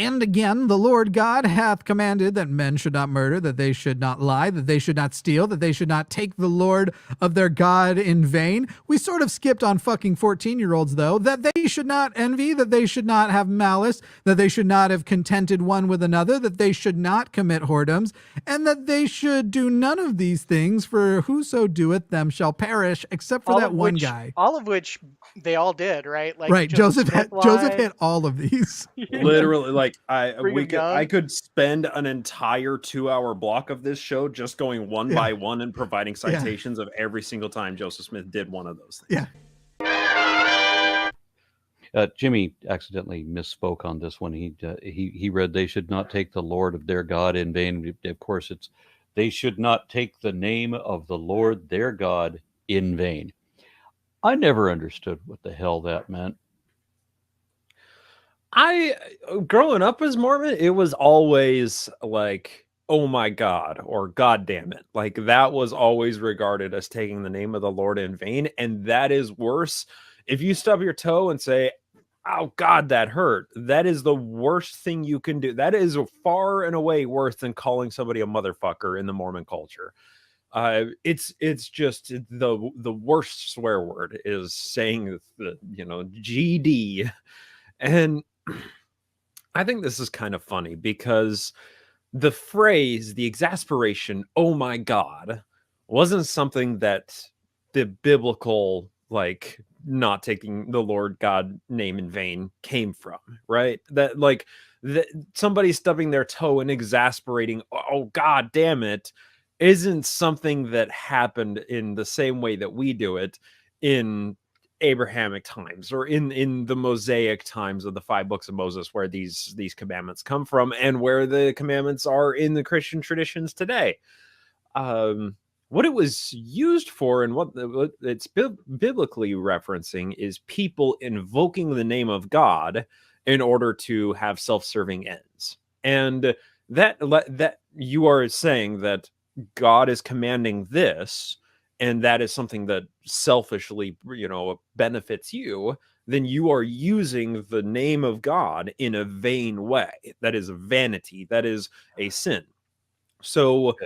And again, the Lord God hath commanded that men should not murder, that they should not lie, that they should not steal, that they should not take the Lord of their God in vain. We sort of skipped on fucking 14-year-olds, though, that they should not envy, that they should not have malice, that they should not have contented one with another, that they should not commit whoredoms, and that they should do none of these things, for whoso doeth them shall perish, except for that one guy. All of which they all did, right? Like Right, Joseph hit all of these. Literally, like I could spend an entire 2-hour block of this show just going one by one and providing citations of every single time Joseph Smith did one of those things. Jimmy accidentally misspoke on this one. He read, "They should not take the Lord of their God in vain." Of course, it's "They should not take the name of the Lord their God in vain." I never understood what the hell that meant. Growing up as Mormon, it was always like, "Oh my God," or "God damn it." Like that was always regarded as taking the name of the Lord in vain. And that is worse. If you stub your toe and say, "Oh God, that hurt," that is the worst thing you can do. That is far and away worse than calling somebody a motherfucker in the Mormon culture. It's just the worst swear word is saying the GD. And I think this is kind of funny because the phrase, the exasperation, "Oh my God," wasn't something that the biblical, like, not taking the Lord God name in vain came from, right? That like somebody stubbing their toe and exasperating, "Oh God damn it," isn't something that happened in the same way that we do it in Abrahamic times or in the Mosaic times of the 5 books of Moses, where these commandments come from and where the commandments are in the Christian traditions today. What it was used for and what it's biblically referencing is people invoking the name of God in order to have self-serving ends. And that you are saying that God is commanding this, and that is something that selfishly, benefits you, then you are using the name of God in a vain way. That is vanity. That is a sin. So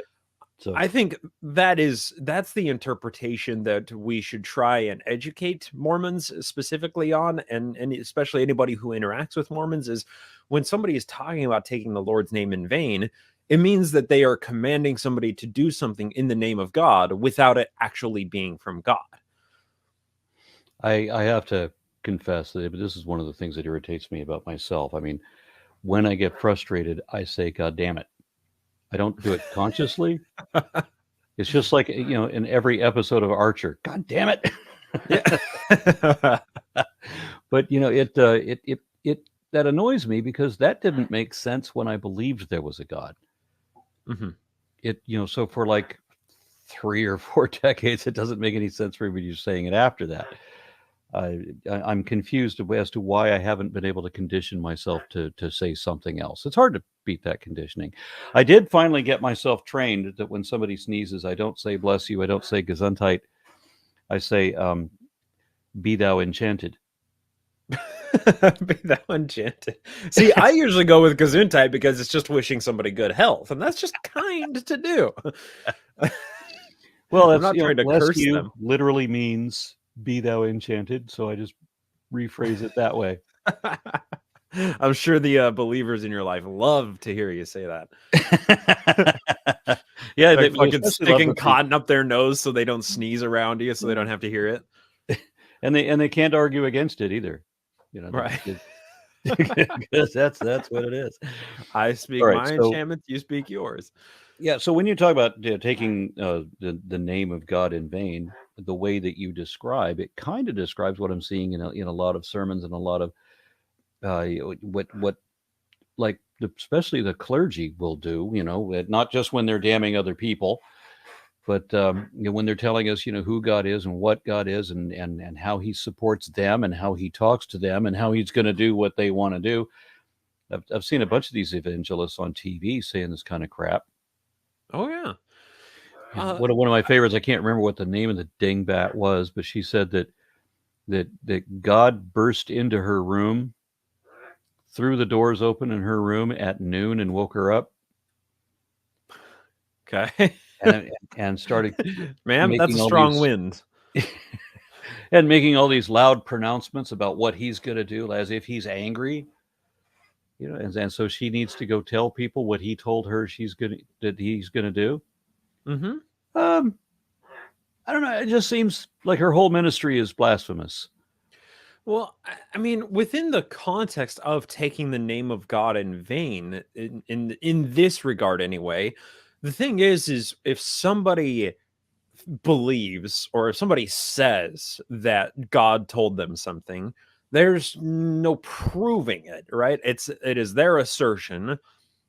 I think that's the interpretation that we should try and educate Mormons specifically on, and especially anybody who interacts with Mormons, is when somebody is talking about taking the Lord's name in vain, it means that they are commanding somebody to do something in the name of God without it actually being from God. I have to confess that this is one of the things that irritates me about myself. I mean, when I get frustrated, I say, "God damn it." I don't do it consciously. It's just like, in every episode of Archer, "God damn it." But, it that annoys me because that didn't make sense when I believed there was a God. Mm-hmm. So for like 3 or 4 decades, it doesn't make any sense for me just saying it after that. I'm confused as to why I haven't been able to condition myself to say something else. It's hard to beat that conditioning. I did finally get myself trained that when somebody sneezes, I don't say "bless you," I don't say "gesundheit," I say "be thou enchanted." Be thou enchanted. See, I usually go with gesundheit because it's just wishing somebody good health, and that's just kind to do. Well, I'm not trying to curse them. Literally means "be thou enchanted," so I just rephrase it that way. I'm sure the believers in your life love to hear you say that. Yeah, like they fucking sticking cotton up their nose so they don't sneeze around you, so they don't have to hear it. And they can't argue against it either. Right? Because that's what it is. I speak my enchantments, you speak yours. Yeah. So when you talk about taking the name of God in vain, the way that you describe it kind of describes what I'm seeing in a lot of sermons and a lot of what like especially the clergy will do. Not just when they're damning other people, but when they're telling us who God is and what God is and how he supports them and how he talks to them and how he's going to do what they want to do. I've seen a bunch of these evangelists on TV saying this kind of crap. Oh yeah. One of my favorites, I can't remember what the name of the dingbat was, but she said that God burst into her room threw the doors open in her room at noon and woke her up Okay. and started Ma'am, that's making a all strong these wind. and making all these loud pronouncements about what he's going to do, as if he's angry, and so she needs to go tell people what he told her he's going to do. Mm-hmm. I don't know. It just seems like her whole ministry is blasphemous. Well, I mean, within the context of taking the name of God in vain, in this regard anyway, the thing is if somebody believes or if somebody says that God told them something, there's no proving it, right? It is their assertion.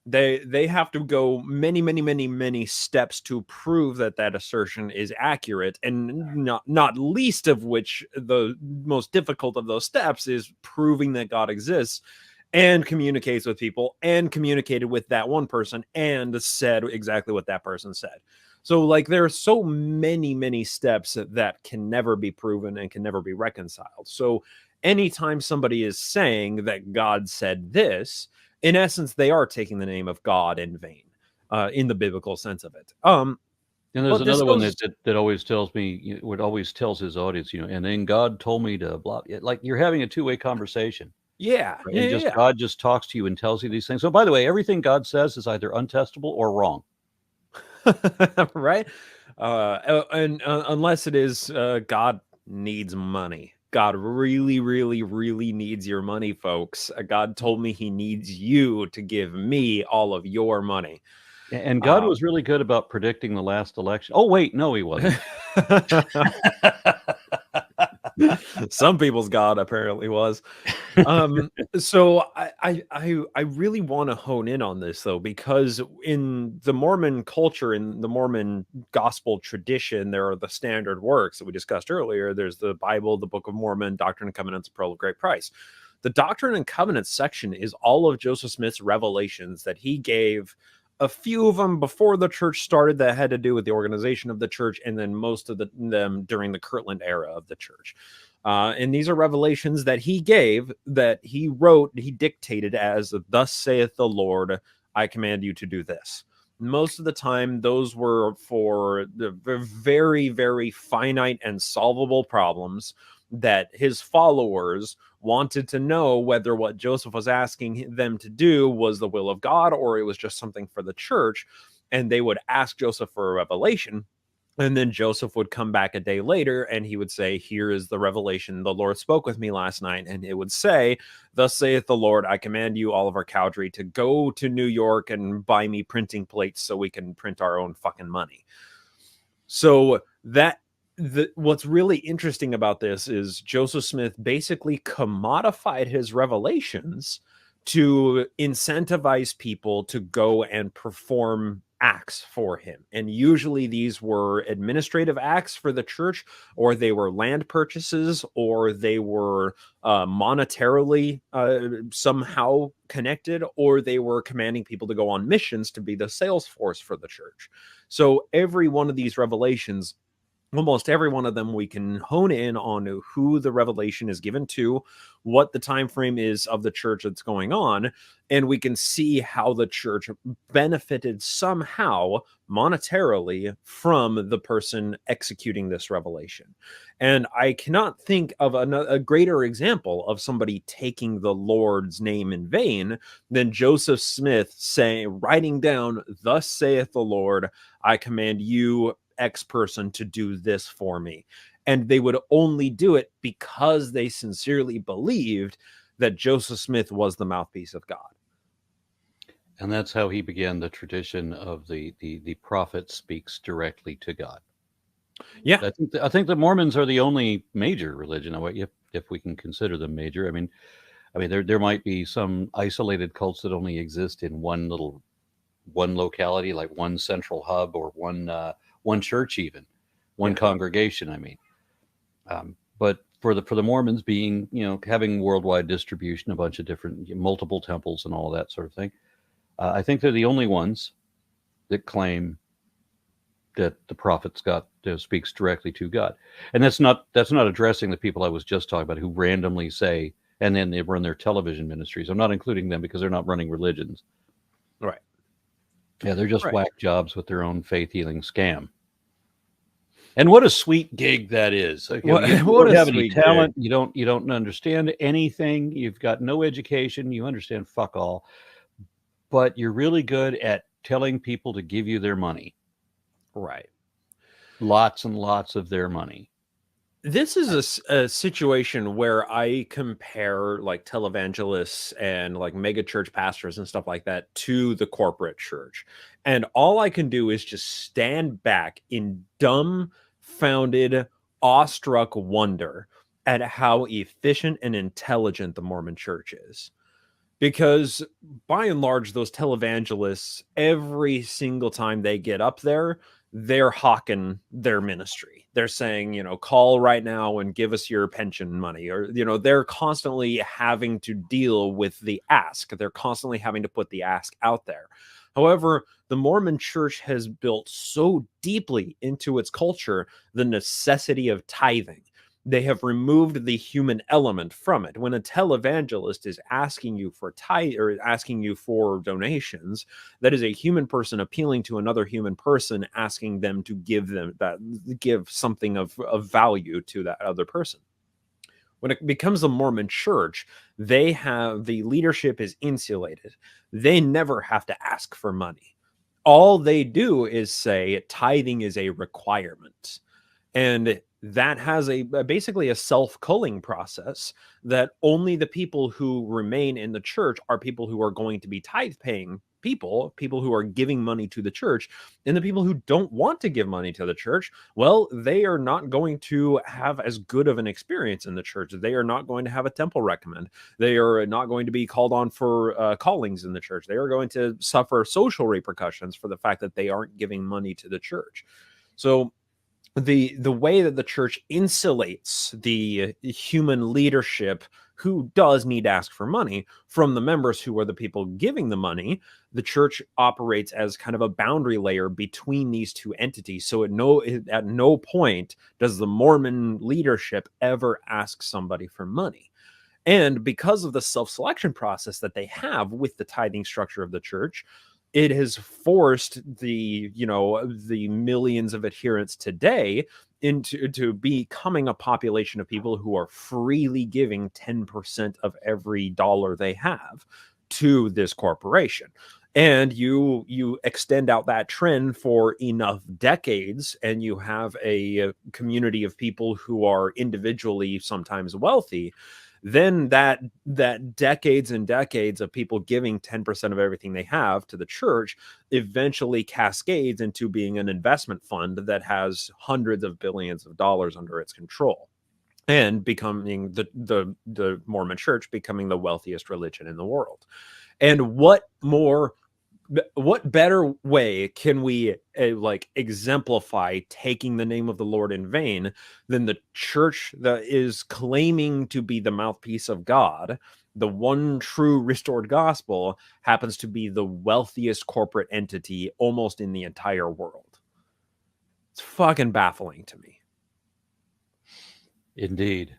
They have to go many steps to prove that that assertion is accurate, and not least of which the most difficult of those steps is proving that God exists and communicates with people and communicated with that one person and said exactly what that person said. So like there are so many steps that can never be proven and can never be reconciled. So anytime somebody is saying that God said this, in essence, they are taking the name of God in vain, in the biblical sense of it. And there's But this another one goes, that always tells me, what always tells his audience, and then God told me to blah. Like you're having a two-way conversation, yeah, right? yeah, And yeah, God just talks to you and tells you these things. So, by the way, everything God says is either untestable or wrong. yeah. Right. And unless it is God needs money. God really needs your money, folks. God told me he needs you to give me all of your money. And God was really good about predicting the last election. Oh, wait, no, he wasn't. Some people's God apparently was. So I really want to hone in on this though, because in the Mormon culture, in the Mormon gospel tradition, there are the standard works that we discussed earlier. There's the Bible, the Book of Mormon, Doctrine and Covenants, Pearl of Great Price. The Doctrine and Covenants section is all of Joseph Smith's revelations that he gave. A few of them before the church started that had to do with the organization of the church, and then most of them during the Kirtland era of the church. And these are revelations that he gave, that he wrote, he dictated as, "Thus saith the Lord, I command you to do this." Most of the time, those were for the very finite and solvable problems that his followers wanted to know whether what Joseph was asking them to do was the will of God or it was just something for the church. And they would ask Joseph for a revelation. And then Joseph would come back a day later and he would say, "Here is the revelation. The Lord spoke with me last night." And it would say, "Thus saith the Lord, I command you, all of our Cowdrey, to go to New York and buy me printing plates so we can print our own fucking money." So what's really interesting about this is Joseph Smith basically commodified his revelations to incentivize people to go and perform acts for him. And usually these were administrative acts for the church, or they were land purchases, or they were monetarily somehow connected, or they were commanding people to go on missions to be the sales force for the church. So every one of these revelations, almost every one of them, we can hone in on who the revelation is given to, what the time frame is of the church that's going on, and we can see how the church benefited somehow monetarily from the person executing this revelation. And I cannot think of a greater example of somebody taking the Lord's name in vain than Joseph Smith writing down, "Thus saith the Lord, I command you, X person, to do this for me." And they would only do it because they sincerely believed that Joseph Smith was the mouthpiece of God. And that's how he began the tradition of the prophet speaks directly to God. Yeah. I think the Mormons are the only major religion, if we can consider them major. I mean, there might be some isolated cults that only exist in one locality, like one central hub or one church, even one congregation. I mean, but for the Mormons, being having worldwide distribution, a bunch of different multiple temples and all that sort of thing, I think they're the only ones that claim that the prophet speaks directly to God. And that's not addressing the people I was just talking about who randomly say And then they run their television ministries. I'm not including them because they're not running religions. Right. Yeah, they're just Right. whack jobs with their own faith healing scam. And what a sweet gig that is. Okay, What- you what don't a have any sweet talent. You don't understand anything. You've got no education. You understand fuck all. But you're really good at telling people to give you their money. Right. Lots and lots of their money. This is a situation where I compare like televangelists and like mega church pastors and stuff like that to the corporate church. And all I can do is just stand back in dumbfounded, awestruck wonder at how efficient and intelligent the Mormon church is. Because by and large, those televangelists, every single time they get up there, they're hawking their ministry. They're saying, you know, call right now and give us your pension money. Or, you know, they're constantly having to deal with the ask. They're constantly having to put the ask out there. However, the Mormon church has built so deeply into its culture the necessity of tithing. They have removed the human element from it. When a televangelist is asking you for tithe or asking you for donations, that is a human person appealing to another human person, asking them to give something of value to that other person. When it becomes a Mormon church, the leadership is insulated. They never have to ask for money. All they do is say tithing is a requirement. And that has basically a self-culling process that only the people who remain in the church are people who are going to be tithe-paying people who are giving money to the church. And the people who don't want to give money to the church, well, they are not going to have as good of an experience in the church. They are not going to have a temple recommend. They are not going to be called on for callings in the church. They are going to suffer social repercussions for the fact that they aren't giving money to the church. So the way that the church insulates the human leadership who does need to ask for money from the members who are the people giving the money, the church operates as kind of a boundary layer between these two entities. So at no point does the Mormon leadership ever ask somebody for money. And because of the self-selection process that they have with the tithing structure of the church, it has forced the millions of adherents today into becoming a population of people who are freely giving 10% of every dollar they have to this corporation. And you extend out that trend for enough decades, and you have a community of people who are individually sometimes wealthy, then that decades and decades of people giving 10% of everything they have to the church eventually cascades into being an investment fund that has hundreds of billions of dollars under its control, and becoming the Mormon church becoming the wealthiest religion in the world. And what better way can we exemplify taking the name of the Lord in vain than the church that is claiming to be the mouthpiece of God? The one true restored gospel happens to be the wealthiest corporate entity almost in the entire world. It's fucking baffling to me. Indeed.